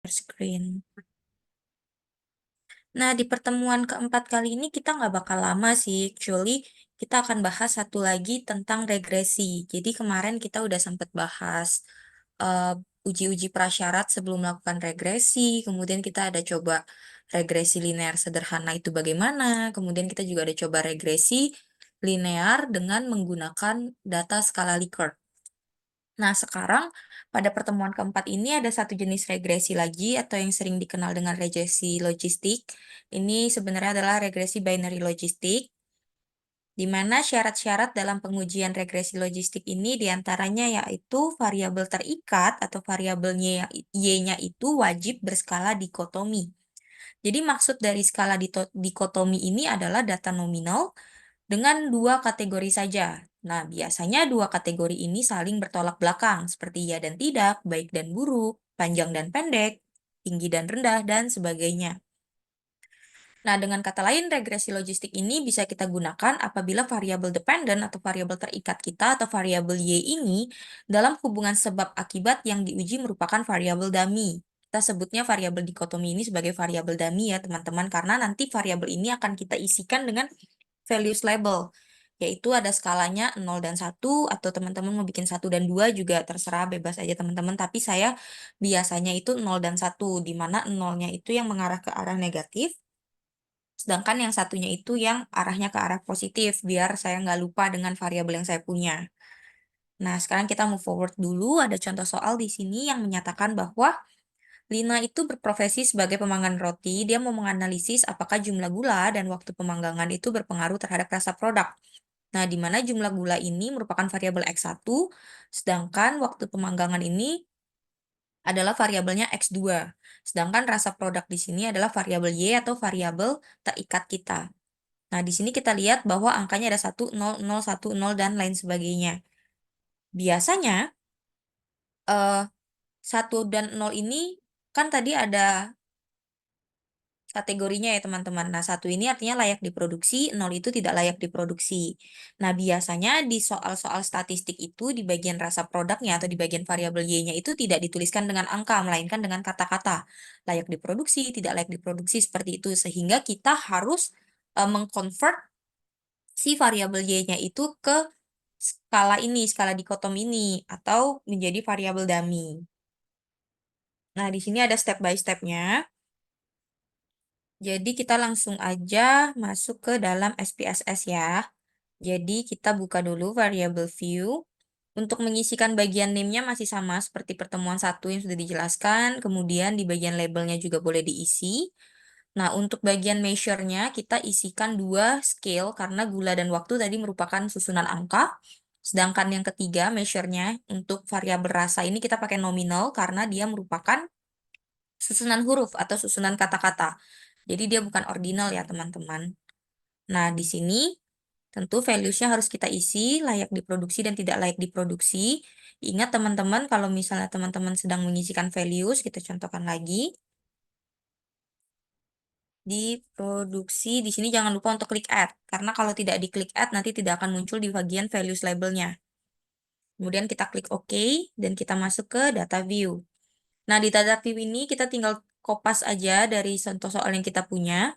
Screen. Nah, di pertemuan keempat kali ini kita nggak bakal lama sih, actually kita akan bahas satu lagi tentang regresi. Jadi kemarin kita udah sempet bahas eh, uji-uji prasyarat sebelum melakukan regresi, kemudian kita ada coba regresi linear sederhana itu bagaimana, kemudian kita juga ada coba regresi linear dengan menggunakan data skala Likert. Nah, sekarang pada pertemuan keempat ini ada satu jenis regresi lagi atau yang sering dikenal dengan regresi logistik. Ini sebenarnya adalah regresi binary logistik, di mana syarat-syarat dalam pengujian regresi logistik ini diantaranya yaitu variabel terikat atau variabelnya Y-nya itu wajib berskala dikotomi. Jadi maksud dari skala dikotomi ini adalah data nominal dengan dua kategori saja. Nah, biasanya dua kategori ini saling bertolak belakang, seperti ya dan tidak, baik dan buruk, panjang dan pendek, tinggi dan rendah, dan sebagainya. Nah, dengan kata lain, regresi logistik ini bisa kita gunakan apabila variabel dependent atau variabel terikat kita atau variabel Y ini dalam hubungan sebab akibat yang diuji merupakan variabel dummy. Kita sebutnya variabel dikotomi ini sebagai variabel dummy ya, teman-teman, karena nanti variabel ini akan kita isikan dengan values label, yaitu ada skalanya 0 dan 1, atau teman-teman mau bikin 1 dan 2 juga terserah, bebas aja teman-teman, tapi saya biasanya itu 0 dan 1, di mana 0-nya itu yang mengarah ke arah negatif, sedangkan yang satunya itu yang arahnya ke arah positif, biar saya nggak lupa dengan variabel yang saya punya. Nah, sekarang kita move forward dulu, ada contoh soal di sini yang menyatakan bahwa Lina itu berprofesi sebagai pemanggang roti. Dia mau menganalisis apakah jumlah gula dan waktu pemanggangan itu berpengaruh terhadap rasa produk. Nah, di mana jumlah gula ini merupakan variabel X1, sedangkan waktu pemanggangan ini adalah variabelnya X2. Sedangkan rasa produk di sini adalah variabel Y atau variabel terikat kita. Nah, di sini kita lihat bahwa angkanya ada 1, 0, 0, 1, 0, dan lain sebagainya. Biasanya, eh, 1 dan 0 ini kan tadi ada kategorinya ya teman-teman. Nah, 1 ini artinya layak diproduksi, 0 itu tidak layak diproduksi. Nah, biasanya di soal-soal statistik itu di bagian rasa produknya atau di bagian variabel Y-nya itu tidak dituliskan dengan angka, melainkan dengan kata-kata. Layak diproduksi, tidak layak diproduksi, seperti itu. Sehingga kita harus mengconvert si variabel Y-nya itu ke skala ini, skala dikotom ini, atau menjadi variabel dummy. Nah, di sini ada step by step-nya. Jadi kita langsung aja masuk ke dalam SPSS ya. Jadi kita buka dulu variable view. Untuk mengisikan bagian name-nya masih sama seperti pertemuan satu yang sudah dijelaskan. Kemudian di bagian labelnya juga boleh diisi. Nah, untuk bagian measure-nya kita isikan dua scale karena gula dan waktu tadi merupakan susunan angka. Sedangkan yang ketiga measure-nya untuk variabel rasa ini kita pakai nominal karena dia merupakan susunan huruf atau susunan kata-kata. Jadi dia bukan ordinal ya, teman-teman. Nah, di sini tentu values-nya harus kita isi, layak diproduksi dan tidak layak diproduksi. Ingat teman-teman, kalau misalnya teman-teman sedang mengisikan values, kita contohkan lagi. Di produksi, di sini jangan lupa untuk klik add. Karena kalau tidak diklik add, nanti tidak akan muncul di bagian values labelnya. Kemudian kita klik OK, dan kita masuk ke data view. Nah, di data view ini kita tinggal kopas aja dari contoh soal yang kita punya.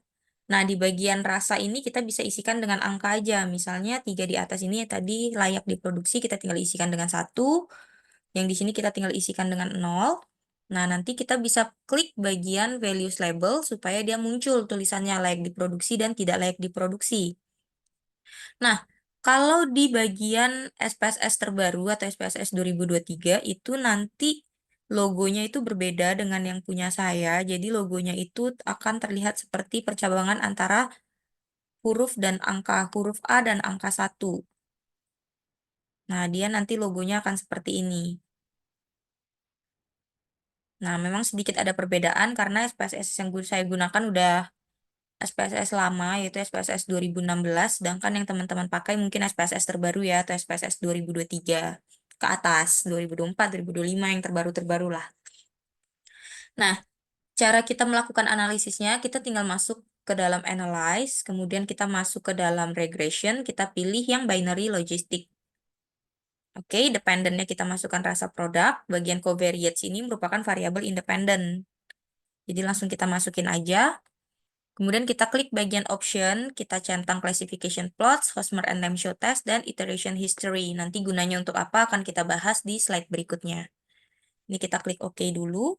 Nah, di bagian rasa ini kita bisa isikan dengan angka aja. Misalnya 3 di atas ini tadi layak diproduksi, kita tinggal isikan dengan 1. Yang di sini kita tinggal isikan dengan 0. Nah, nanti kita bisa klik bagian values label supaya dia muncul tulisannya layak diproduksi dan tidak layak diproduksi. Nah, kalau di bagian SPSS terbaru atau SPSS 2023 itu nanti logonya itu berbeda dengan yang punya saya. Jadi logonya itu akan terlihat seperti percabangan antara huruf dan angka, huruf A dan angka 1. Nah, dia nanti logonya akan seperti ini. Nah, memang sedikit ada perbedaan karena SPSS yang saya gunakan udah SPSS lama, yaitu SPSS 2016, sedangkan yang teman-teman pakai mungkin SPSS terbaru ya, atau SPSS 2023 ke atas, 2024, 2025 yang terbaru-terbaru lah. Nah, cara kita melakukan analisisnya, kita tinggal masuk ke dalam analyze, kemudian kita masuk ke dalam regression, kita pilih yang binary logistic. Oke, dependentnya kita masukkan rasa produk, bagian covariates ini merupakan variabel independen. Jadi langsung kita masukin aja. Kemudian kita klik bagian option, kita centang classification plots, Hosmer and Lamb-Show test, dan iteration history. Nanti gunanya untuk apa akan kita bahas di slide berikutnya. Ini kita klik OK dulu.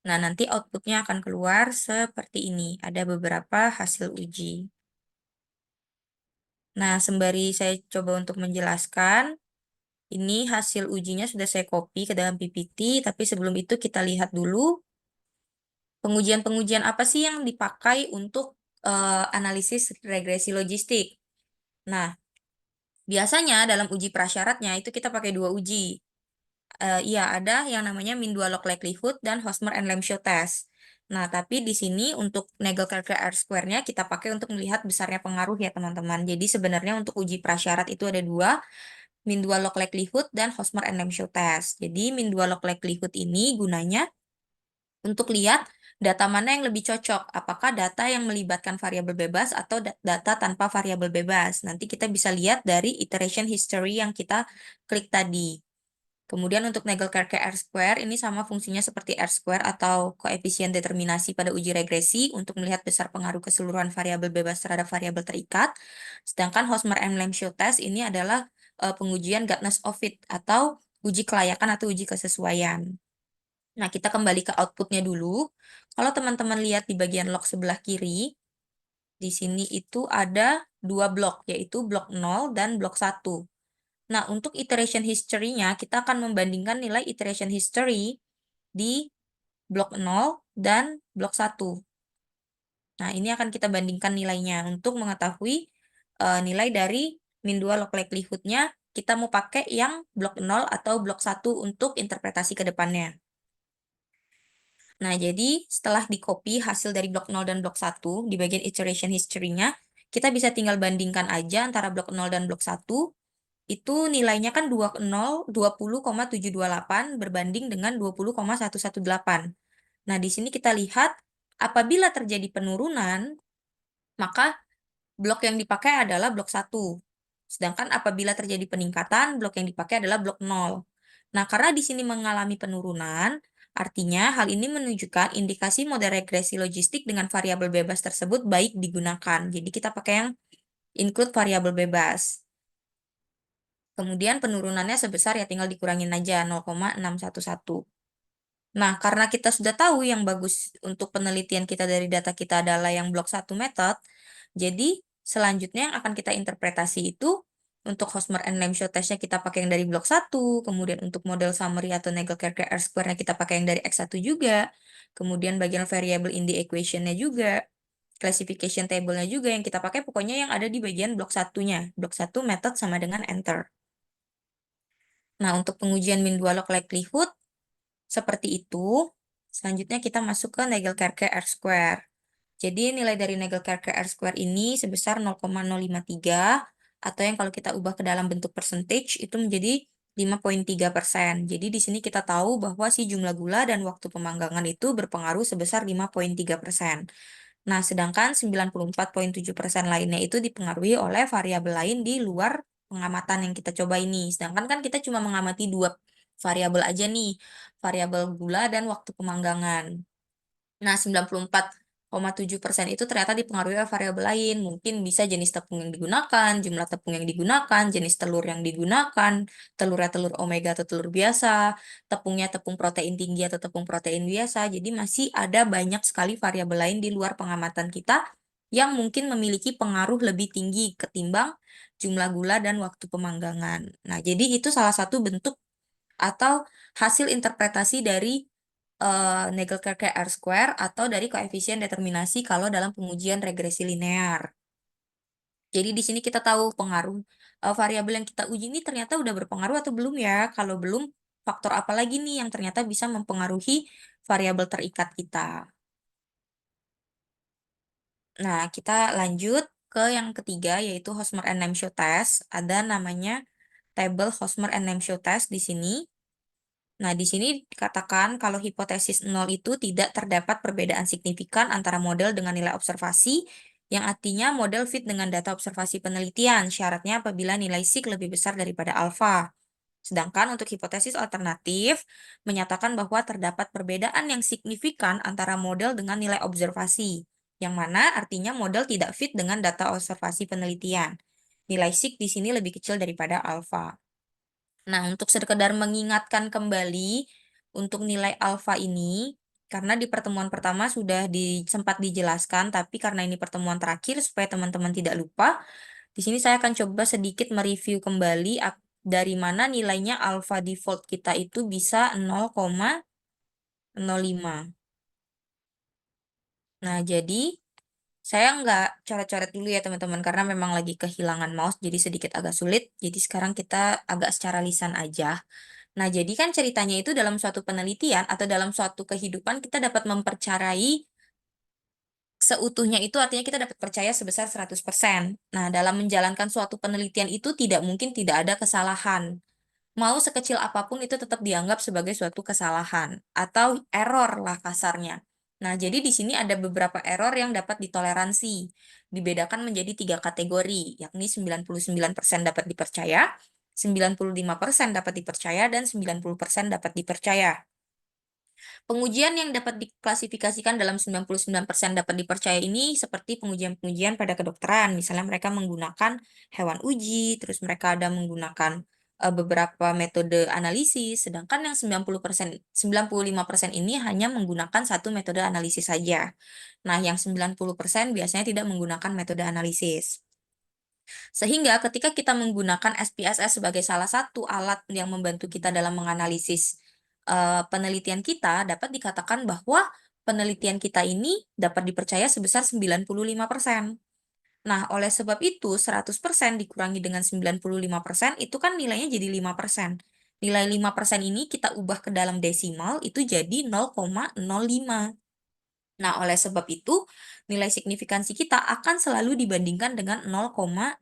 Nah, nanti outputnya akan keluar seperti ini. Ada beberapa hasil uji. Nah, sembari saya coba untuk menjelaskan, ini hasil ujinya sudah saya copy ke dalam PPT, tapi sebelum itu kita lihat dulu pengujian-pengujian apa sih yang dipakai untuk analisis regresi logistik. Nah, biasanya dalam uji prasyaratnya itu kita pakai dua uji. Iya, ada yang namanya min 2 log likelihood dan Hosmer and Lamb-Show test. Nah, tapi di sini untuk Nagle-Kirke R-square-nya kita pakai untuk melihat besarnya pengaruh ya teman-teman. Jadi sebenarnya untuk uji prasyarat itu ada dua, min 2 log likelihood dan Hosmer and Lamb-Show test. Jadi min 2 log likelihood ini gunanya untuk lihat data mana yang lebih cocok. Apakah data yang melibatkan variabel bebas atau data tanpa variabel bebas. Nanti kita bisa lihat dari iteration history yang kita klik tadi. Kemudian untuk Nagle-Kirke R-square ini sama fungsinya seperti R-square atau koefisien determinasi pada uji regresi untuk melihat besar pengaruh keseluruhan variabel bebas terhadap variabel terikat. Sedangkan Hosmer and Lamb-Show test ini adalah pengujian goodness of fit atau uji kelayakan atau uji kesesuaian. Nah, kita kembali ke outputnya dulu. Kalau teman-teman lihat di bagian log sebelah kiri, di sini itu ada dua blok, yaitu blok 0 dan blok 1. Nah, untuk iteration history-nya, kita akan membandingkan nilai iteration history di blok 0 dan blok 1. Nah, ini akan kita bandingkan nilainya untuk mengetahui nilai dari min 2 log likelihood-nya, kita mau pakai yang blok 0 atau blok 1 untuk interpretasi ke depannya. Nah, jadi setelah di-copy hasil dari blok 0 dan blok 1 di bagian iteration history-nya, kita bisa tinggal bandingkan aja antara blok 0 dan blok 1. Itu nilainya kan 20,728 berbanding dengan 20,118. Nah, di sini kita lihat apabila terjadi penurunan, maka blok yang dipakai adalah blok 1. Sedangkan apabila terjadi peningkatan, blok yang dipakai adalah blok 0. Nah, karena di sini mengalami penurunan, artinya hal ini menunjukkan indikasi model regresi logistik dengan variabel bebas tersebut baik digunakan. Jadi kita pakai yang include variabel bebas. Kemudian penurunannya sebesar ya tinggal dikurangin aja 0,611. Nah, karena kita sudah tahu yang bagus untuk penelitian kita dari data kita adalah yang blok 1 method, jadi selanjutnya yang akan kita interpretasi itu untuk Hosmer and Lamb-Show test-nya kita pakai yang dari blok 1, kemudian untuk model summary atau Nagle-Kirke R-square-nya kita pakai yang dari X1 juga, kemudian bagian variable in the equation-nya juga, classification table-nya juga yang kita pakai pokoknya yang ada di bagian blok 1-nya. Blok 1 method sama dengan enter. Nah, untuk pengujian min 2 log likelihood, seperti itu. Selanjutnya kita masuk ke Nagle-Kirke R-square. Jadi nilai dari Nagle-Kirke R-square ini sebesar 0,053, atau yang kalau kita ubah ke dalam bentuk percentage itu menjadi 5,3%. Jadi di sini kita tahu bahwa si jumlah gula dan waktu pemanggangan itu berpengaruh sebesar 5,3%. Nah, sedangkan 94,7% lainnya itu dipengaruhi oleh variabel lain di luar pengamatan yang kita coba ini. Sedangkan kan kita cuma mengamati dua variabel aja nih, variabel gula dan waktu pemanggangan. Nah, 94,7% itu ternyata dipengaruhi oleh variabel lain. Mungkin bisa jenis tepung yang digunakan, jumlah tepung yang digunakan, jenis telur yang digunakan, telurnya telur omega atau telur biasa, tepungnya tepung protein tinggi atau tepung protein biasa. Jadi masih ada banyak sekali variabel lain di luar pengamatan kita yang mungkin memiliki pengaruh lebih tinggi ketimbang jumlah gula dan waktu pemanggangan. Nah, jadi itu salah satu bentuk atau hasil interpretasi dari Nagle-Kirke R-square atau dari koefisien determinasi kalau dalam pengujian regresi linear. Jadi di sini kita tahu pengaruh variabel yang kita uji ini ternyata udah berpengaruh atau belum ya. Kalau belum, faktor apa lagi nih yang ternyata bisa mempengaruhi variabel terikat kita. Nah, kita lanjut ke yang ketiga yaitu Hosmer and Lamb-Show test. Ada namanya tabel Hosmer and Lamb-Show test di sini. Nah, di sini dikatakan kalau hipotesis 0 itu tidak terdapat perbedaan signifikan antara model dengan nilai observasi, yang artinya model fit dengan data observasi penelitian. Syaratnya apabila nilai sig lebih besar daripada alfa. Sedangkan untuk hipotesis alternatif menyatakan bahwa terdapat perbedaan yang signifikan antara model dengan nilai observasi, yang mana artinya model tidak fit dengan data observasi penelitian. Nilai sig di sini lebih kecil daripada alfa. Nah, untuk sekedar mengingatkan kembali untuk nilai alfa ini, karena di pertemuan pertama sudah sempat dijelaskan, tapi karena ini pertemuan terakhir supaya teman-teman tidak lupa, di sini saya akan coba sedikit mereview kembali dari mana nilainya alpha default kita itu bisa 0,05. Nah, jadi saya nggak coret-coret dulu ya teman-teman, karena memang lagi kehilangan mouse, jadi sedikit agak sulit. Jadi sekarang kita agak secara lisan aja. Nah, jadi kan ceritanya itu dalam suatu penelitian atau dalam suatu kehidupan kita dapat mempercayai seutuhnya itu artinya kita dapat percaya sebesar 100%. Nah, dalam menjalankan suatu penelitian itu tidak mungkin tidak ada kesalahan. Mau sekecil apapun itu tetap dianggap sebagai suatu kesalahan atau error lah kasarnya. Nah, jadi di sini ada beberapa error yang dapat ditoleransi. Dibedakan menjadi 3 kategori, yakni 99% dapat dipercaya, 95% dapat dipercaya, dan 90% dapat dipercaya. Pengujian yang dapat diklasifikasikan dalam 99% dapat dipercaya ini seperti pengujian-pengujian pada kedokteran. Misalnya mereka menggunakan hewan uji, terus mereka ada menggunakan beberapa metode analisis, sedangkan yang 95% ini hanya menggunakan satu metode analisis saja. Nah, yang 90% biasanya tidak menggunakan metode analisis. Sehingga ketika kita menggunakan SPSS sebagai salah satu alat yang membantu kita dalam menganalisis penelitian kita, dapat dikatakan bahwa penelitian kita ini dapat dipercaya sebesar 95%. Nah, oleh sebab itu 100% dikurangi dengan 95% itu kan nilainya jadi 5%. Nilai 5% ini kita ubah ke dalam desimal itu jadi 0,05. Nah, oleh sebab itu, nilai signifikansi kita akan selalu dibandingkan dengan 0,05.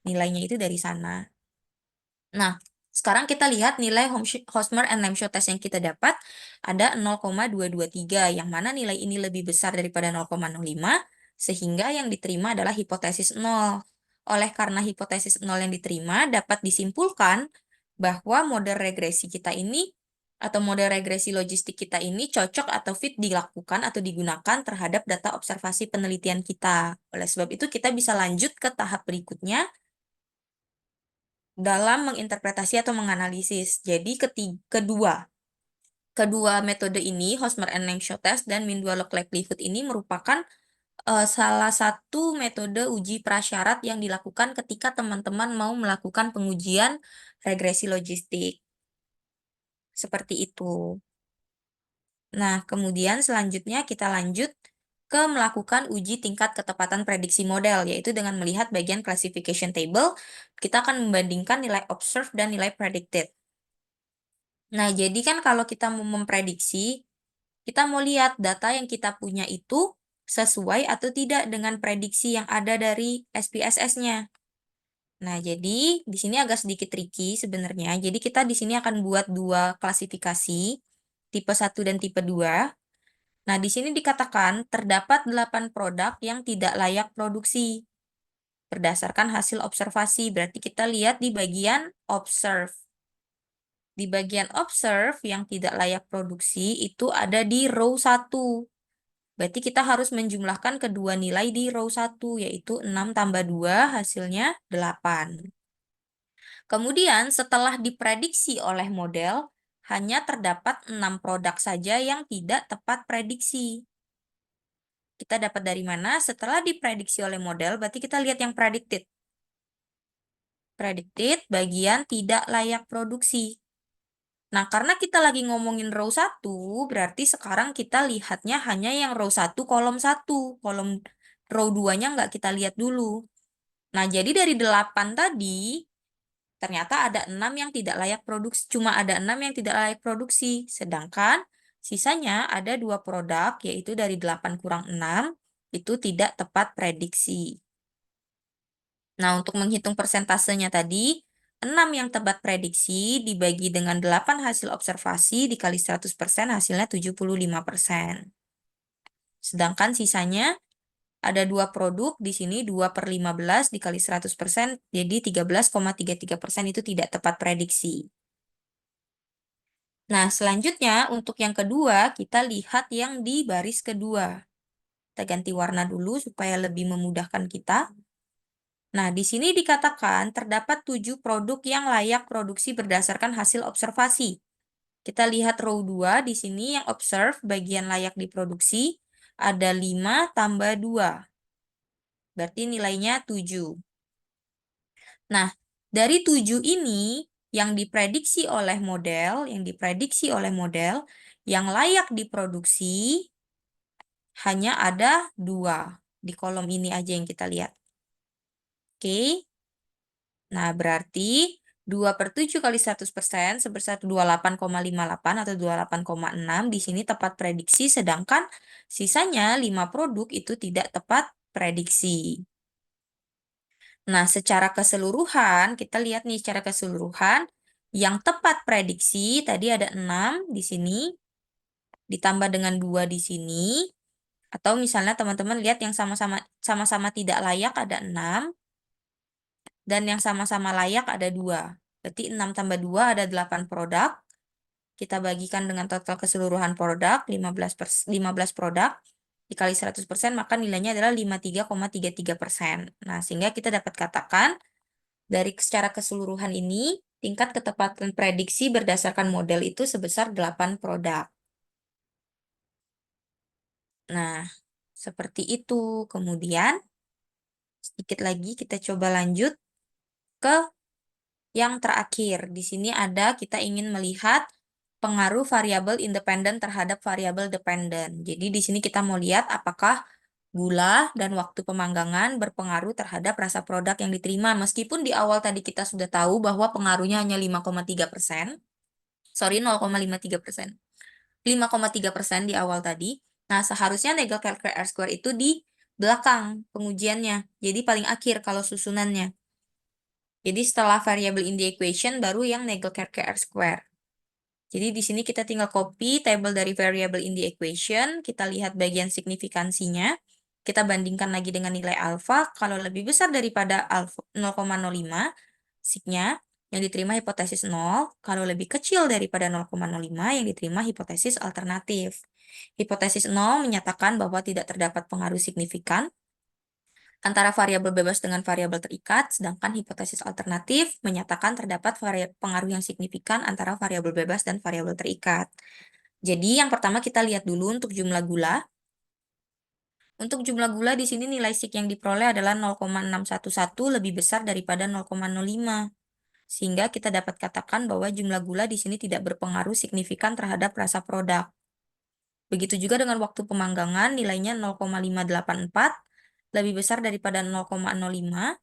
Nilainya itu dari sana. Nah, sekarang kita lihat nilai Hosmer and Lemcho test yang kita dapat ada 0,223, yang mana nilai ini lebih besar daripada 0,05, sehingga yang diterima adalah hipotesis 0. Oleh karena hipotesis 0 yang diterima, dapat disimpulkan bahwa model regresi kita ini atau model regresi logistik kita ini cocok atau fit dilakukan atau digunakan terhadap data observasi penelitian kita. Oleh sebab itu, kita bisa lanjut ke tahap berikutnya dalam menginterpretasi atau menganalisis. Jadi kedua metode ini, Hosmer and Lemcho test dan Mean-Wallock Likelihood ini merupakan salah satu metode uji prasyarat yang dilakukan ketika teman-teman mau melakukan pengujian regresi logistik. Seperti itu. Nah, kemudian selanjutnya kita lanjut ke melakukan uji tingkat ketepatan prediksi model, yaitu dengan melihat bagian classification table, kita akan membandingkan nilai observed dan nilai predicted. Nah, jadi kan kalau kita mau memprediksi, kita mau lihat data yang kita punya itu sesuai atau tidak dengan prediksi yang ada dari SPSS-nya. Nah, jadi di sini agak sedikit tricky sebenarnya. Jadi kita di sini akan buat dua klasifikasi, tipe 1 dan tipe 2. Nah, di sini dikatakan terdapat 8 produk yang tidak layak produksi berdasarkan hasil observasi. Berarti kita lihat di bagian observe. Di bagian observe yang tidak layak produksi itu ada di row 1. Berarti kita harus menjumlahkan kedua nilai di row 1, yaitu 6 tambah 2 hasilnya 8. Kemudian setelah diprediksi oleh model, hanya terdapat 6 produk saja yang tidak tepat prediksi. Kita dapat dari mana? Setelah diprediksi oleh model, berarti kita lihat yang predicted. Predicted bagian tidak layak produksi. Nah, karena kita lagi ngomongin row 1, berarti sekarang kita lihatnya hanya yang row 1, kolom 1. Kolom row 2-nya nggak kita lihat dulu. Nah, jadi dari 8 tadi, ternyata ada 6 yang tidak layak produksi. Cuma ada 6 yang tidak layak produksi. Sedangkan sisanya ada 2 produk, yaitu dari 8 kurang 6, itu tidak tepat prediksi. Nah, untuk menghitung persentasenya tadi, 6 yang tepat prediksi dibagi dengan 8 hasil observasi dikali 100% hasilnya 75%. Sedangkan sisanya Ada 2 produk, di sini 2 per 15 dikali 100%, jadi 13,33% itu tidak tepat prediksi. Nah, selanjutnya untuk yang kedua, kita lihat yang di baris kedua. Kita ganti warna dulu supaya lebih memudahkan kita. Nah, di sini dikatakan terdapat 7 produk yang layak produksi berdasarkan hasil observasi. Kita lihat row 2 di sini yang observe bagian layak diproduksi ada 5 tambah 2. Berarti nilainya 7. Nah, dari 7 ini yang layak diproduksi hanya ada 2. Di kolom ini aja yang kita lihat. Oke. Nah, berarti 2 per 7 kali 100% sebesar 28,58 atau 28,6 di sini tepat prediksi, sedangkan sisanya 5 produk itu tidak tepat prediksi. Nah, secara keseluruhan, kita lihat nih secara keseluruhan, yang tepat prediksi tadi ada 6 di sini, ditambah dengan 2 di sini, atau misalnya teman-teman lihat yang sama-sama tidak layak ada 6, dan yang sama-sama layak ada 2. Berarti 6 tambah 2 ada 8 produk. Kita bagikan dengan total keseluruhan produk, 15 produk, dikali 100%, maka nilainya adalah 53,33%. Nah, sehingga kita dapat katakan, dari secara keseluruhan ini, tingkat ketepatan prediksi berdasarkan model itu sebesar 8 produk. Nah, seperti itu. Kemudian, sedikit lagi kita coba lanjut ke yang terakhir. Di sini ada kita ingin melihat pengaruh variabel independen terhadap variabel dependen. Jadi di sini kita mau lihat apakah gula dan waktu pemanggangan berpengaruh terhadap rasa produk yang diterima. Meskipun di awal tadi kita sudah tahu bahwa pengaruhnya hanya 5,3%. Sorry, 0,53%. 5,3% di awal tadi. Nah, seharusnya Nagle-Kerker R-square itu di belakang pengujiannya. Jadi paling akhir kalau susunannya. Jadi setelah variable in the equation baru yang Nagle-Kerker R-square. Jadi di sini kita tinggal copy table dari variable in the equation, kita lihat bagian signifikansinya, kita bandingkan lagi dengan nilai alfa, kalau lebih besar daripada alfa 0,05, signya yang diterima hipotesis 0, kalau lebih kecil daripada 0,05 yang diterima hipotesis alternatif. Hipotesis 0 menyatakan bahwa tidak terdapat pengaruh signifikan antara variabel bebas dengan variabel terikat, sedangkan hipotesis alternatif menyatakan terdapat pengaruh yang signifikan antara variabel bebas dan variabel terikat. Jadi yang pertama kita lihat dulu untuk jumlah gula. Untuk jumlah gula di sini nilai sig yang diperoleh adalah 0,611 lebih besar daripada 0,05. Sehingga kita dapat katakan bahwa jumlah gula di sini tidak berpengaruh signifikan terhadap rasa produk. Begitu juga dengan waktu pemanggangan, nilainya 0,584 lebih besar daripada 0,05.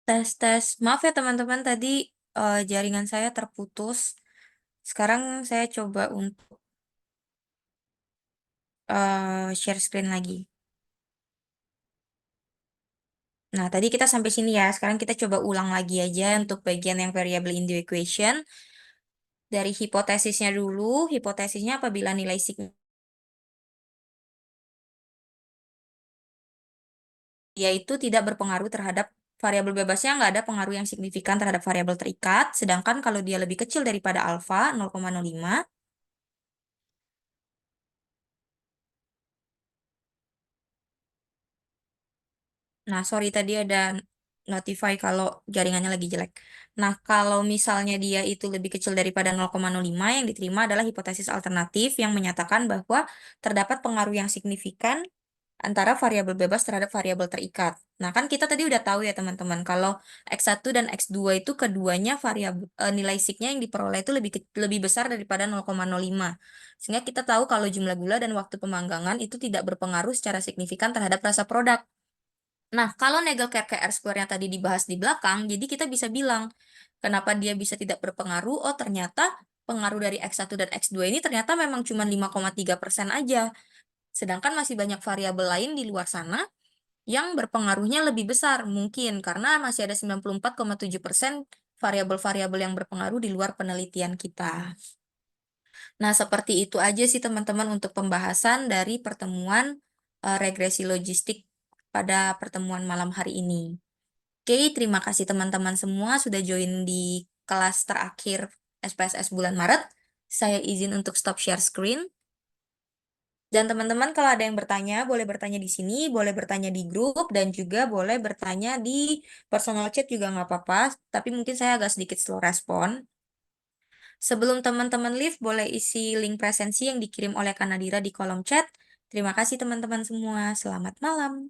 Tes. Maaf ya teman-teman, tadi jaringan saya terputus. Sekarang saya coba untuk share screen lagi. Nah, tadi kita sampai sini ya. Sekarang kita coba ulang lagi aja untuk bagian yang variable in the equation. Dari hipotesisnya dulu. Hipotesisnya apabila nilai sigma yaitu tidak berpengaruh terhadap variabel bebasnya, nggak ada pengaruh yang signifikan terhadap variabel terikat. Sedangkan kalau dia lebih kecil daripada alfa 0,05, Nah, sorry tadi ada notify kalau jaringannya lagi jelek. Nah, kalau misalnya dia itu lebih kecil daripada 0,05, yang diterima adalah hipotesis alternatif yang menyatakan bahwa terdapat pengaruh yang signifikan antara variabel bebas terhadap variabel terikat. Nah, kan kita tadi udah tahu ya teman-teman, kalau X1 dan X2 itu keduanya variabel nilai signya yang diperoleh itu lebih besar daripada 0,05. Sehingga kita tahu kalau jumlah gula dan waktu pemanggangan itu tidak berpengaruh secara signifikan terhadap rasa produk. Nah, kalau Nagelkerke R-square-nya tadi dibahas di belakang, jadi kita bisa bilang, kenapa dia bisa tidak berpengaruh? Oh, ternyata pengaruh dari X1 dan X2 ini ternyata memang cuma 5,3% aja. Sedangkan masih banyak variabel lain di luar sana yang berpengaruhnya lebih besar. Mungkin karena masih ada 94,7% variabel-variabel yang berpengaruh di luar penelitian kita. Nah, seperti itu aja sih teman-teman untuk pembahasan dari pertemuan regresi logistik pada pertemuan malam hari ini. Oke, terima kasih teman-teman semua sudah join di kelas terakhir SPSS bulan Maret. Saya izin untuk stop share screen. Dan teman-teman kalau ada yang bertanya, boleh bertanya di sini, boleh bertanya di grup, dan juga boleh bertanya di personal chat juga nggak apa-apa. Tapi mungkin saya agak sedikit slow respon. Sebelum teman-teman leave, boleh isi link presensi yang dikirim oleh Kanadira di kolom chat. Terima kasih teman-teman semua. Selamat malam.